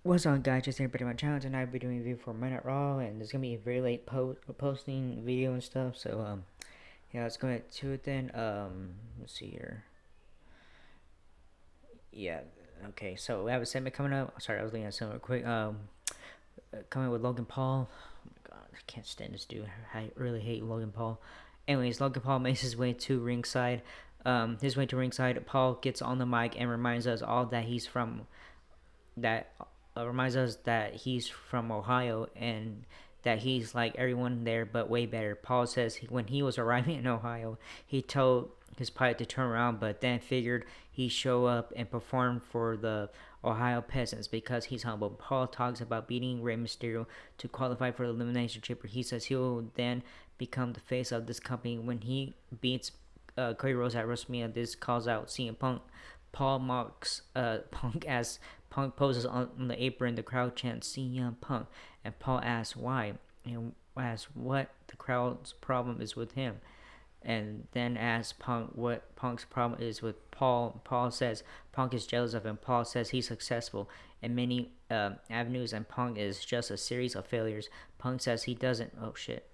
What's on, guys? Just here pretty much challenge, and I'll be doing a review for Monday Night Raw, and there's gonna be a very late posting video and stuff. So yeah, let's go ahead to it then. Let's see here. Yeah, okay. So we have a segment coming up. Sorry, I was looking at something real quick. Coming with Logan Paul. Oh my God, I can't stand this dude. I really hate Logan Paul. Anyways, Logan Paul makes his way to ringside. His way to ringside. Paul gets on the mic and reminds us all that he's from that reminds us that he's from Ohio and that he's like everyone there but way better. Paul says when he was arriving in Ohio, he told his pilot to turn around, but then figured he'd show up and perform for the Ohio peasants because he's humble. Paul talks about beating Rey Mysterio to qualify for the Elimination Chamber. He says he will then become the face of this company when he beats Cody Rhodes at WrestleMania. This calls out CM Punk. Paul mocks Punk as Punk poses on the apron. The crowd chants CM Punk, and Paul asks why, and asks what the crowd's problem is with him, and then asks Punk what Punk's problem is with Paul. Paul says Punk is jealous of him. Paul says he's successful in many avenues, and Punk is just a series of failures. Punk says he doesn't. Oh shit.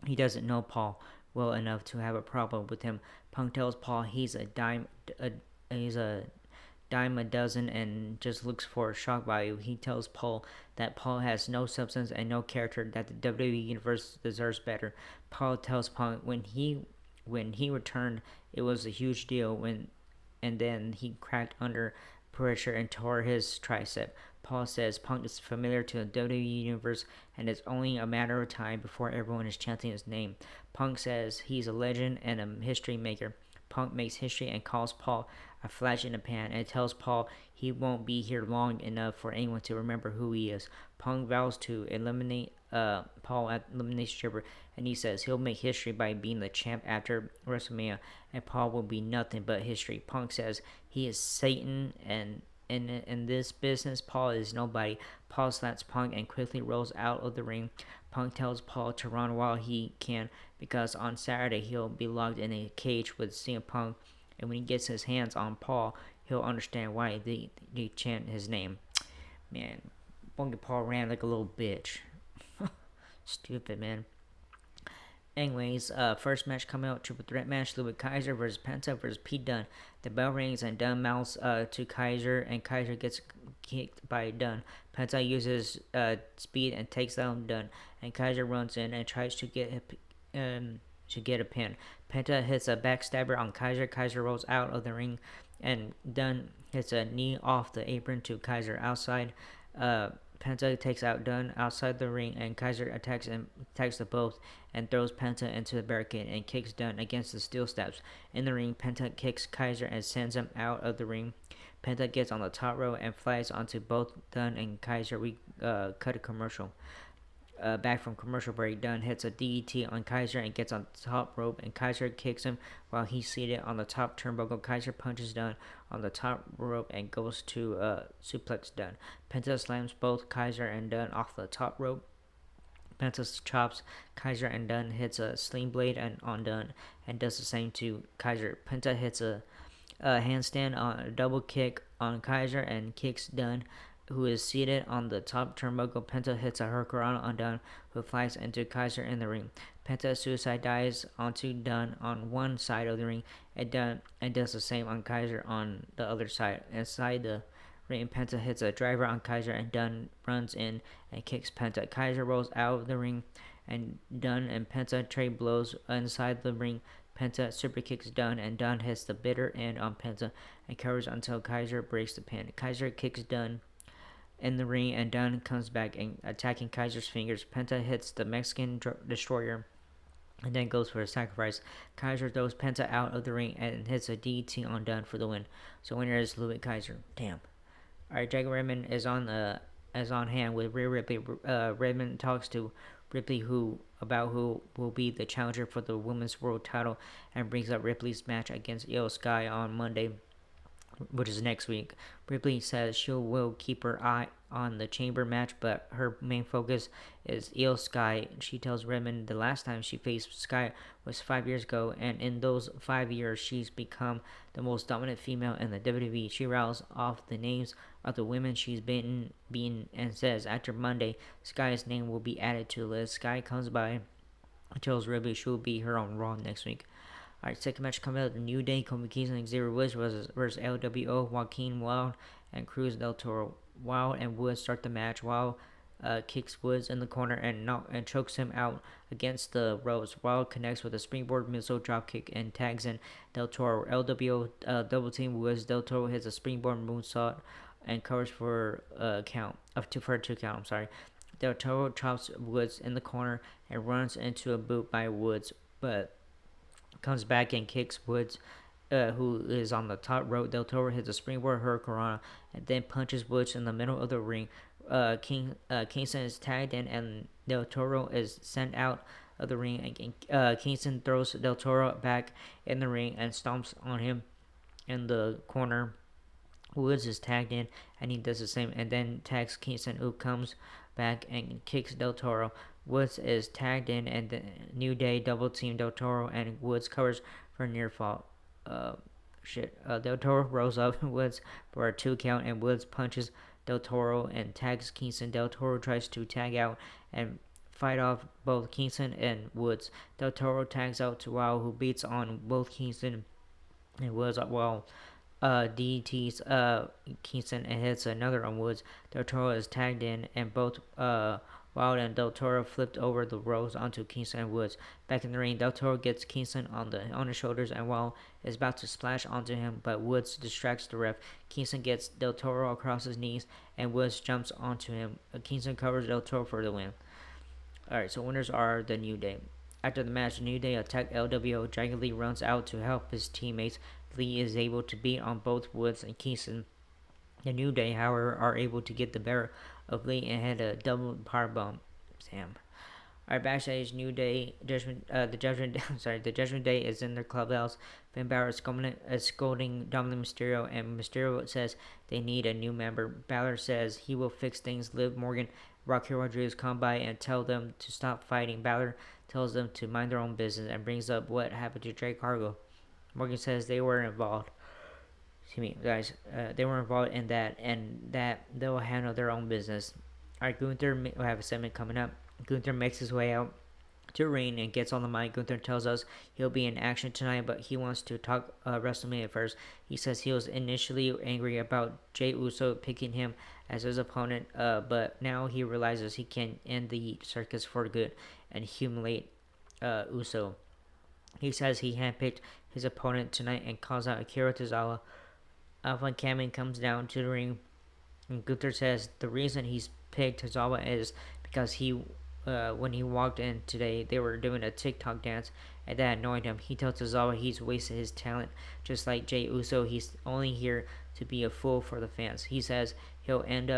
He doesn't know Paul well enough to have a problem with him. Punk tells Paul he's a dime a dozen and just looks for shock value. He tells Paul that Paul has no substance and no character, that the WWE universe deserves better. Paul tells Punk when he returned, it was a huge deal and then he cracked under pressure and tore his tricep. Paul says Punk is familiar to the WWE universe and it's only a matter of time before everyone is chanting his name. Punk says he's a legend and a history maker. Punk makes history and calls Paul a flash in the pan and tells Paul he won't be here long enough for anyone to remember who he is. Punk vows to eliminate Paul at Elimination Chamber, and he says he'll make history by being the champ after WrestleMania, and Paul will be nothing but history. Punk says he is Satan, and in this business, Paul is nobody. Paul slaps Punk and quickly rolls out of the ring. Punk tells Paul to run while he can because on Saturday he'll be locked in a cage with CM Punk, and when he gets his hands on Paul, he'll understand why they chant his name. Man, Logan Paul ran like a little bitch. Stupid, man. Anyways, first match coming out, triple threat match, Ludwig Kaiser versus Penta versus Pete Dunne. The bell rings and Dunne mouths to Kaiser, and Kaiser gets kicked by Dunne. Penta uses speed and takes down Dunne, and Kaiser runs in and tries to get a pin. Penta hits a backstabber on Kaiser. Kaiser rolls out of the ring, and Dunne hits a knee off the apron to Kaiser outside. Penta takes out Dunne outside the ring, and Kaiser attacks the both and throws Penta into the barricade and kicks Dunne against the steel steps. In the ring, Penta kicks Kaiser and sends him out of the ring. Penta gets on the top row and flies onto both Dunne and Kaiser. We cut a commercial. Back from commercial break, Dunne hits a DDT on Kaiser and gets on the top rope, and Kaiser kicks him while he's seated on the top turnbuckle. Kaiser punches Dunne on the top rope and goes to suplex Dunne. Penta slams both Kaiser and Dunne off the top rope. Penta chops Kaiser and Dunne hits a sling blade on Dunne and does the same to Kaiser. Penta hits a handstand on a double kick on Kaiser and kicks Dunne, who is seated on the top turnbuckle. Penta hits a hurricanrana on Dunne, who flies into Kaiser in the ring. Penta suicide dives onto Dunne on one side of the ring, and does the same on Kaiser on the other side. Inside the ring, Penta hits a driver on Kaiser, and Dunne runs in and kicks Penta. Kaiser rolls out of the ring, and Dunne and Penta trade blows inside the ring. Penta super kicks Dunne, and Dunne hits the bitter end on Penta and covers until Kaiser breaks the pin. Kaiser kicks Dunne in the ring, and Dunne comes back and attacking Kaiser's fingers. Penta hits the Mexican Destroyer and then goes for a sacrifice. Kaiser throws Penta out of the ring and hits a DDT on Dunne for the win. So winner is Ludwig Kaiser. Damn. All right, Jacob Redmond is on hand with Rhea Ripley. Redmond talks to Ripley who will be the challenger for the women's world title and brings up Ripley's match against Io Sky on Monday. which is next week. Ripley says she will keep her eye on the chamber match, but her main focus is Io Sky. She tells Redmond the last time she faced Sky was 5 years ago, and in those 5 years, she's become the most dominant female in the WWE. She rattles off the names of the women she's beaten and says after Monday, Sky's name will be added to the list. Sky comes by and tells Ripley she will be her on Raw next week. Alright, second match coming out, the New Day, Kofi Kingston and Xavier Woods versus LWO, Joaquin Wild and Cruz del Toro. Wild and Woods start the match. Wild kicks Woods in the corner and chokes him out against the ropes. Wild connects with a springboard missile dropkick and tags in Del Toro. LWO double team Woods. Del Toro hits a springboard moonsault and covers for a count for a 2 count. I'm sorry. Del Toro chops Woods in the corner and runs into a boot by Woods, but comes back and kicks Woods, who is on the top rope. Del Toro hits a springboard hurricanrana and then punches Woods in the middle of the ring. Kingston is tagged in and Del Toro is sent out of the ring. Kingston throws Del Toro back in the ring and stomps on him in the corner. Woods is tagged in and he does the same and then tags Kingston, who comes back and kicks Del Toro. Woods is tagged in and the New Day double team Del Toro and Woods covers for a near fall. Del Toro rolls up Woods for a 2 count and Woods punches Del Toro and tags Kingston. Del Toro tries to tag out and fight off both Kingston and Woods. Del Toro tags out to Wild, who beats on both Kingston and Woods while DT's Kingston and hits another on Woods. Del Toro is tagged in and both Wild and Del Toro flipped over the ropes onto Kingston and Woods. Back in the ring, Del Toro gets Kingston on his shoulders and Wild is about to splash onto him, but Woods distracts the ref. Kingston gets Del Toro across his knees and Woods jumps onto him. Kingston covers Del Toro for the win. Alright, so winners are the New Day. After the match, New Day attack LWO. Dragon Lee runs out to help his teammates. Lee is able to beat on both Woods and Kingston. The New Day, however, are able to get the better of Lee and had a double powerbomb. Sam. Alright, backstage, New Day, the Judgment Day is in their clubhouse. Finn Balor is scolding Dominic Mysterio, and Mysterio says they need a new member. Balor says he will fix things. Liv Morgan, Rocky Rodriguez come by and tell them to stop fighting. Balor tells them to mind their own business and brings up what happened to Jade Cargill. Morgan says they were involved. They were involved in that, and that they'll handle their own business. Alright, Gunther, we have a segment coming up. Gunther makes his way out to ring and gets on the mic. Gunther tells us he'll be in action tonight, but he wants to talk WrestleMania first. He says he was initially angry about Jey Uso picking him as his opponent, but now he realizes he can end the circus for good and humiliate Uso. He says he handpicked his opponent tonight and calls out Akira Tozawa. Alpha Kamen comes down to the ring, and Gunther says the reason he's picked Tozawa is because when he walked in today, they were doing a TikTok dance, and that annoyed him. He tells Tozawa he's wasted his talent, just like Jey Uso. He's only here to be a fool for the fans. He says he'll end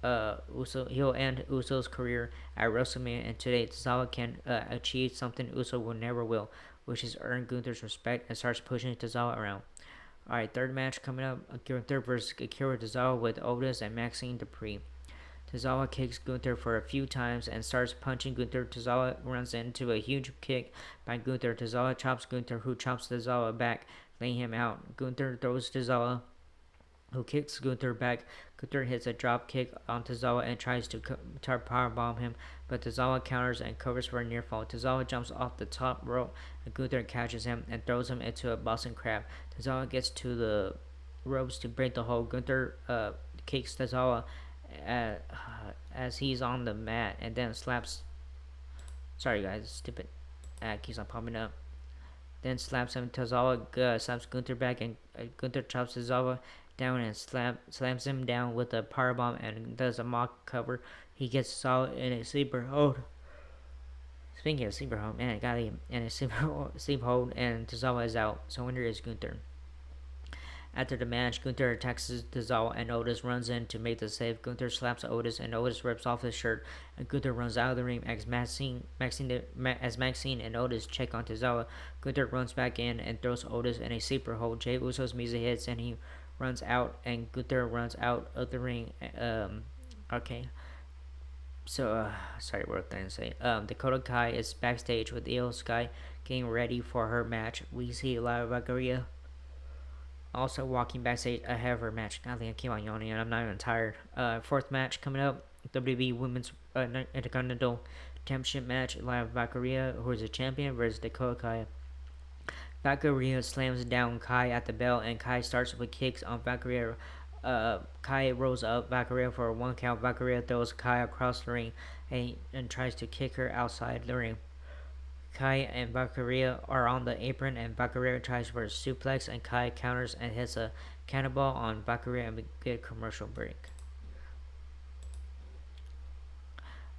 Uso's career at WrestleMania, and today Tozawa can achieve something Uso never will, which is earn Gunther's respect, and starts pushing Tozawa around. Alright, third match coming up, Gunther versus Akira Tozawa with Otis and Maxine Dupree. Tozawa kicks Gunther for a few times and starts punching Gunther. Tozawa runs into a huge kick by Gunther. Tozawa chops Gunther, who chops Tozawa back, laying him out. Gunther throws Tozawa, who kicks Gunther back. Gunther hits a drop kick on Tozawa and tries to powerbomb him, but Tozawa counters and covers for a near fall. Tozawa jumps off the top rope, and Gunther catches him and throws him into a Boston Crab. Tozawa gets to the ropes to break the hold. Gunther kicks Tozawa as he's on the mat and then slaps. Sorry guys, stupid ad keeps on popping up. Then slaps him. Tozawa slaps Gunther back, and Gunther chops Tozawa down and slams him down with a powerbomb and does a mock cover. He gets Tozawa in a sleeper hold. Speaking of sleeper hold, man, got him in a sleep hold, and Tozawa is out. So winner is Gunther. After the match, Gunther attacks Tozawa and Otis runs in to make the save. Gunther slaps Otis and Otis rips off his shirt, and Gunther runs out of the ring as Maxine and Otis check on Tozawa. Gunther runs back in and throws Otis in a sleeper hold. Jey Uso's music hits and he runs out and Gunther runs out of the ring. Okay. So, sorry, what was I going to say? Dakota Kai is backstage with Io Sky getting ready for her match. We see Lyra Valkyria also walking backstage ahead of her match. I think I came on yawning and I'm not even tired. Fourth match coming up: WWE Women's Intercontinental Championship match. Lyra Valkyria, who is a champion, versus Dakota Kai. Valkyria slams down Kai at the bell, and Kai starts with kicks on Valkyria. Kai rolls up Valkyria for a 1 count. Valkyria throws Kai across the ring and tries to kick her outside the ring. Kai and Valkyria are on the apron, and Valkyria tries for a suplex, and Kai counters and hits a cannonball on Valkyria, and we get a commercial break.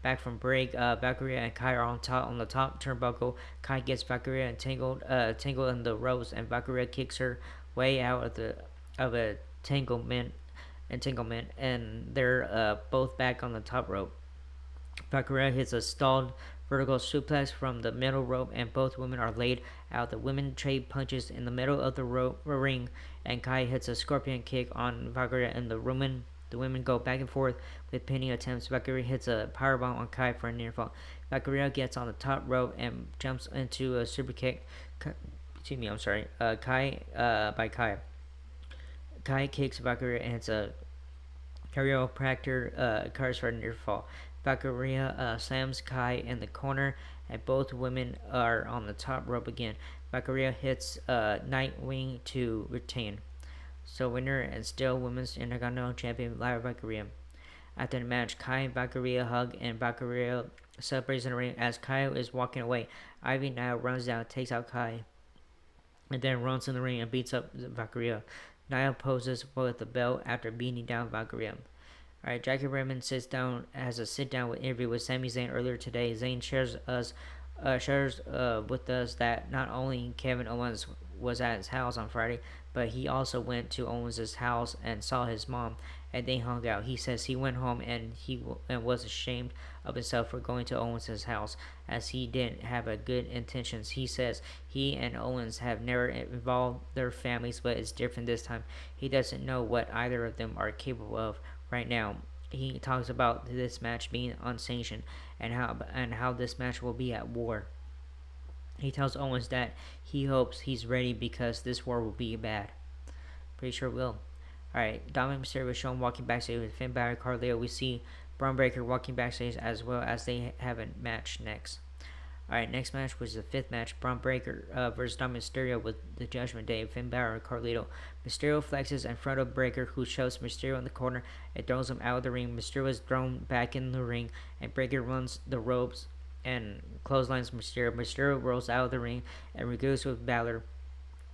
Back from break, Valkyria and Kai are on the top turnbuckle. Kai gets Valkyria tangled in the ropes, and Valkyria kicks her way out of a entanglement, and they're both back on the top rope. Valkyria hits a stalled vertical suplex from the middle rope, and both women are laid out. The women trade punches in the middle of the ring, and Kai hits a scorpion kick on Valkyria, and the women go back and forth with pinning attempts. Valkyria hits a powerbomb on Kai for a near fall. Valkyria gets on the top rope and jumps into a super kick. By Kai. Kai kicks Valkyria and hits a chiropractor cars for a near fall. Valkyria slams Kai in the corner, and both women are on the top rope again. Valkyria hits Nightwing to retain. So winner and still Women's Intercontinental Champion Lyra Valkyria. After the match, Kai and Valkyria hug, and Valkyria celebrates in the ring. As Kai is walking away, Ivy now runs down, takes out Kai, and then runs in the ring and beats up Valkyria. Nia poses with the belt after beating down Valkyria. Alright, Jackie Redmond has a sit down interview with Sami Zayn earlier today. Zayn shares with us that not only Kevin Owens was at his house on Friday, but he also went to Owens' house and saw his mom, and they hung out. He says he went home and was ashamed of himself for going to Owens' house, as he didn't have a good intentions. He says he and Owens have never involved their families, but it's different this time. He doesn't know what either of them are capable of right now. He talks about this match being unsanctioned and how this match will be at war. He tells Owens that he hopes he's ready because this war will be bad. Pretty sure it will. Alright, Dominic Mysterio was shown walking backstage with Finn Balor and Carlito. We see Braun Breaker walking backstage as well as they have a match next. Alright, next match was the fifth match. Braun Breaker versus Dominic Mysterio with the Judgment Day, Finn Balor and Carlito. Mysterio flexes in front of Breaker, who shoves Mysterio in the corner and throws him out of the ring. Mysterio is thrown back in the ring, and Breaker runs the ropes and clotheslines Mysterio. Mysterio rolls out of the ring and regroups with Balor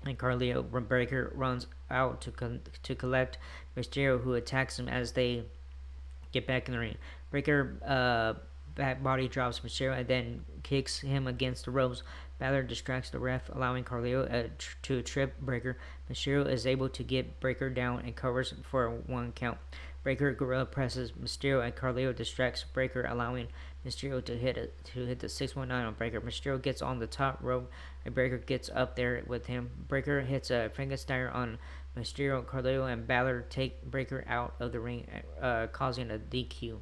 and Carlito. Breaker runs out to collect Mysterio, who attacks him as they get back in the ring. Breaker back body drops Mysterio and then kicks him against the ropes. Balor distracts the ref, allowing Carlito to trip Breaker. Mysterio is able to get Breaker down and covers for a 1 count. Breaker gorilla presses Mysterio, and Carlito distracts Breaker, allowing Mysterio to hit the 619 on Breaker. Mysterio gets on the top rope, and Breaker gets up there with him. Breaker hits a Frankenstein on Mysterio. Carlito and Balor take Breaker out of the ring, causing a DQ.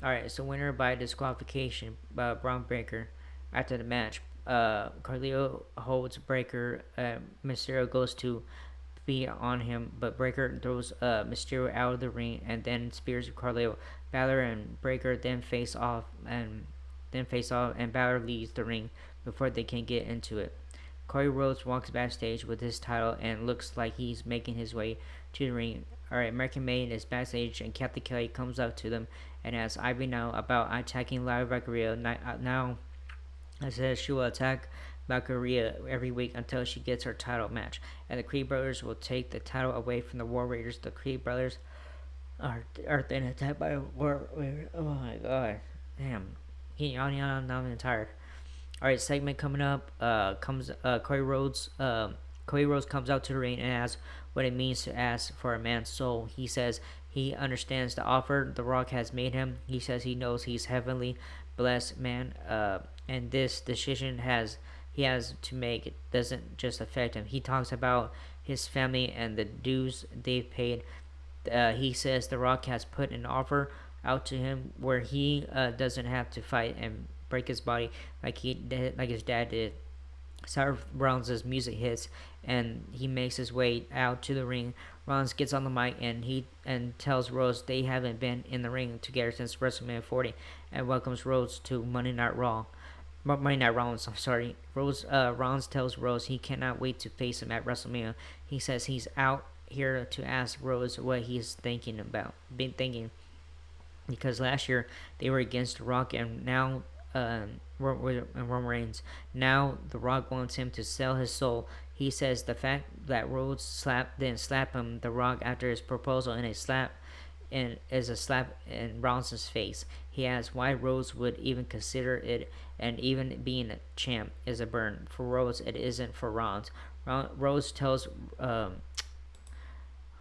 Alright, so winner by disqualification, Braun Breaker. After the match, Carlito holds Breaker. Mysterio goes to be on him, but Breaker throws Mysterio out of the ring and then spears Carlito. Balor and Breaker then face off, and Balor leaves the ring before they can get into it. Cody Rhodes walks backstage with his title and looks like he's making his way to the ring. Alright, American Maiden is backstage, and Kathy Kelly comes up to them and asks Ivy now about attacking Lyra Valkyria. Now says she will attack Valkyria every week until she gets her title match, and the Creed brothers will take the title away from the War Raiders. The Creed brothers are then attacked by War Raiders. Oh my god, damn! I'm not tired. All right, segment coming up. Cody Rhodes. Cody Rhodes comes out to the ring and asks what it means to ask for a man's soul. He says he understands the offer The Rock has made him. He says he knows he's heavenly blessed man, and this decision has he has to make it doesn't just affect him. He talks about his family and the dues they've paid. He says The Rock has put an offer out to him where he doesn't have to fight and break his body like his dad did. Seth Rollins' music hits, and he makes his way out to the ring. Rollins gets on the mic and tells Rose they haven't been in the ring together since WrestleMania 40, and welcomes Rose to Monday Night Raw. Monday Night Rollins, I'm sorry. Rollins tells Rose he cannot wait to face him at WrestleMania. He says he's out here to ask Rose what he's been thinking, because last year they were against Rock, and now Roman Reigns. Now The Rock wants him to sell his soul. He says the fact that Rhodes didn't slap him, The Rock, after his proposal in a slap is a slap in Rollins' face. He asks why Rhodes would even consider it, and even being a champ is a burn. For Rhodes, it isn't for Rollins. Rhodes tells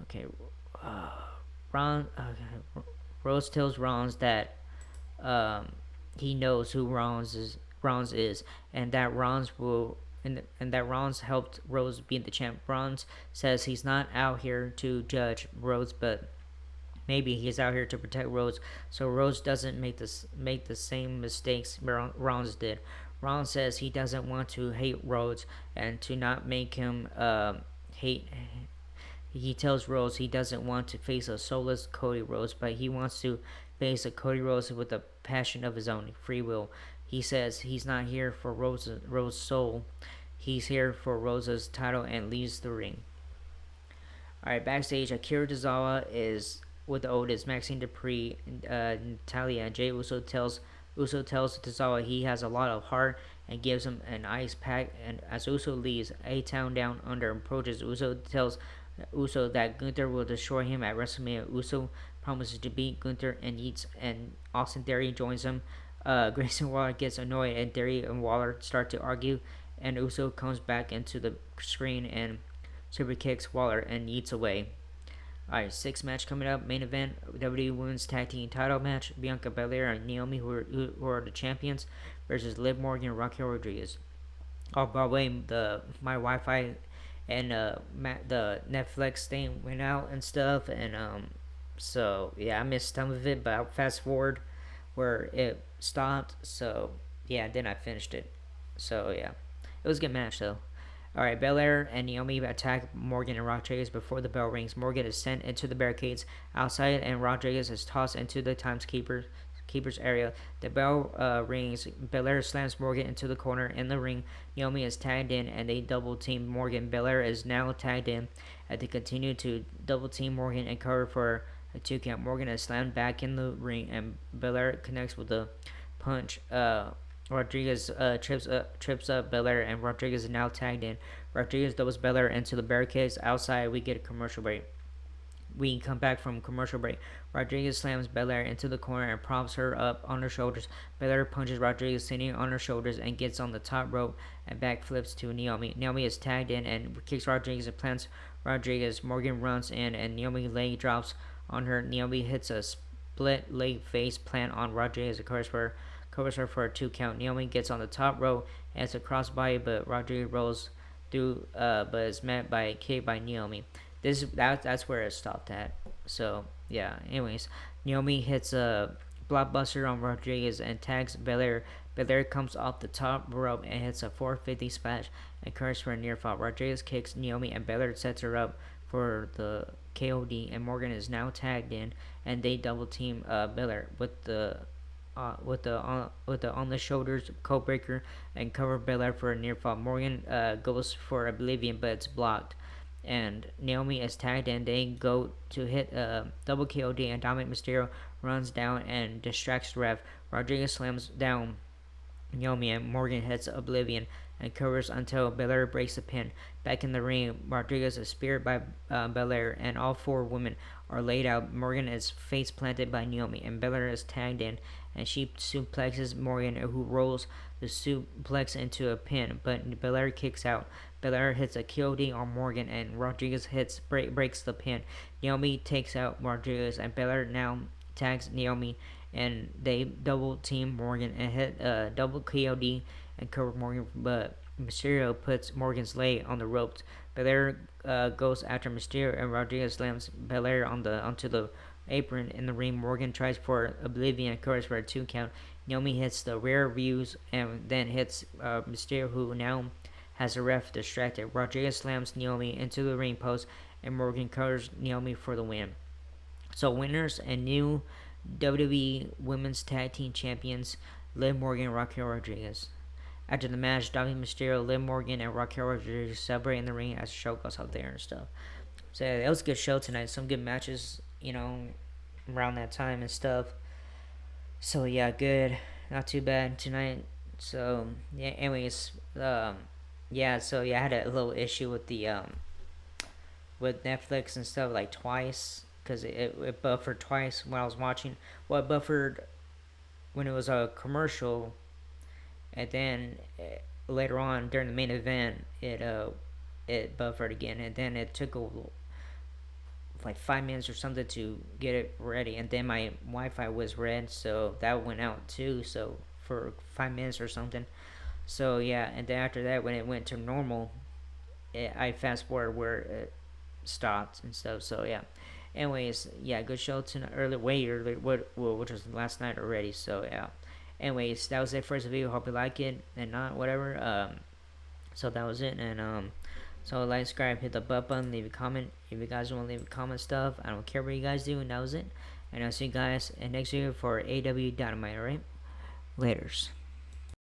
okay, Rhodes tells Rollins that he knows who Rollins is, and that Rollins helped Rhodes beat the champ. Rollins says he's not out here to judge Rhodes, but maybe he's out here to protect Rhodes, so Rhodes doesn't make the same mistakes Rollins did. Rollins says he doesn't want to hate Rhodes and to not make him hate. He tells Rhodes he doesn't want to face a soulless Cody Rhodes, but he wants to face a Cody Rhodes with a passion of his own, free will. He says he's not here for Rhodes' soul. He's here for Rose's title, and leaves the ring. Alright, backstage, Akira Tozawa is with Otis, Maxine Dupree, Natalia, and Jey Uso tells Tozawa he has a lot of heart and gives him an ice pack. And as Uso leaves, A-Town Down Under approaches. Uso tells Uso that Gunther will destroy him at WrestleMania. Uso promises to beat Gunther and Austin Theory joins him. Grayson Waller gets annoyed, and Theory and Waller start to argue, and Uso comes back into the screen and super kicks Waller and eats away. Alright, 6th match coming up. Main event, WWE Women's Tag Team Title match. Bianca Belair and Naomi, who are the champions, versus Liv Morgan and Raquel Rodriguez. Oh, by the way, my Wi-Fi and the Netflix thing went out and stuff, and so yeah, I missed some of it, but I'll fast forward where it stopped. So yeah, then I finished it. So yeah, it was a good match though. Alright, Belair and Naomi attack Morgan and Rodriguez before the bell rings. Morgan is sent into the barricades outside, and Rodriguez is tossed into the timekeeper's area. The bell rings. Belair slams Morgan into the corner in the ring. Naomi is tagged in, and they double team Morgan. Belair is now tagged in, and they continue to double team Morgan and cover for a 2 count. Morgan is slammed back in the ring, and Belair connects with a punch. Rodriguez trips up Belair, and Rodriguez is now tagged in. Rodriguez doubles Belair into the barricades. Outside, we get a commercial break. We come back from commercial break. Rodriguez slams Belair into the corner and props her up on her shoulders. Belair punches Rodriguez sitting on her shoulders and gets on the top rope and backflips to Naomi. Naomi is tagged in and kicks Rodriguez and plants Rodriguez. Morgan runs in, and Naomi leg drops on her. Naomi hits a split leg face plant on Rodriguez and covers her for a 2 count. Naomi gets on the top rope and it's a crossbody, but Rodriguez rolls through, but is met by a kick by Naomi. That's where it stopped at. So yeah. Anyways, Naomi hits a blockbuster on Rodriguez and tags Belair. Belair comes off the top rope and hits a 450 splash and curves for a near fall. Rodriguez kicks Naomi, and Belair sets her up for the KOD. And Morgan is now tagged in, and they double team Belair with the on the shoulders code breaker and cover Belair for a near fall. Morgan goes for Oblivion, but it's blocked, and Naomi is tagged in. They go to hit double KOD, and Dominic Mysterio runs down and distracts the ref. Rodriguez slams down Naomi, and Morgan hits Oblivion and covers until Belair breaks the pin. Back in the ring, Rodriguez is speared by Belair, and all 4 women are laid out. Morgan is face planted by Naomi, and Belair is tagged in, and she suplexes Morgan, who rolls the suplex into a pin, but Belair kicks out. Belair hits a KOD on Morgan, and Rodriguez breaks the pin. Naomi takes out Rodriguez, and Belair now tags Naomi, and they double team Morgan and hit double KOD and cover Morgan, but Mysterio puts Morgan's leg on the ropes. Belair goes after Mysterio, and Rodriguez slams Belair onto the apron. In the ring, Morgan tries for Oblivion, covers for a 2 count. Naomi hits the rare views and then hits Mysterio, who now has the ref distracted. Rodriguez slams Naomi into the ring post, and Morgan covers Naomi for the win. So winners and new WWE Women's Tag Team Champions, Liv Morgan and Raquel Rodriguez. After the match, Dominic Mysterio, Liv Morgan, and Raquel Rodriguez celebrate in the ring as the show goes out there and stuff. So yeah, that was a good show tonight. Some good matches, around that time and stuff. So yeah, good. Not too bad tonight. So yeah, anyways, yeah. So yeah, I had a little issue with the with Netflix and stuff like twice because it buffered twice when I was watching. Well, it buffered when it was a commercial, and then later on during the main event, it buffered again, and then it took like 5 minutes or something to get it ready, and then my Wi-Fi was red, so that went out too. So for 5 minutes or something. So yeah, and then after that, when it went to normal, I fast forward where it stopped and stuff. So yeah. Anyways, yeah, good show tonight. Way early, which was last night already. So yeah. Anyways, that was it for this video. Hope you like it and not whatever. So that was it, and so like, subscribe, hit the button, leave a comment if you guys want to leave a comment stuff. I don't care what you guys do, and that was it. And I'll see you guys in next video for AW Dynamite. Alright, laters.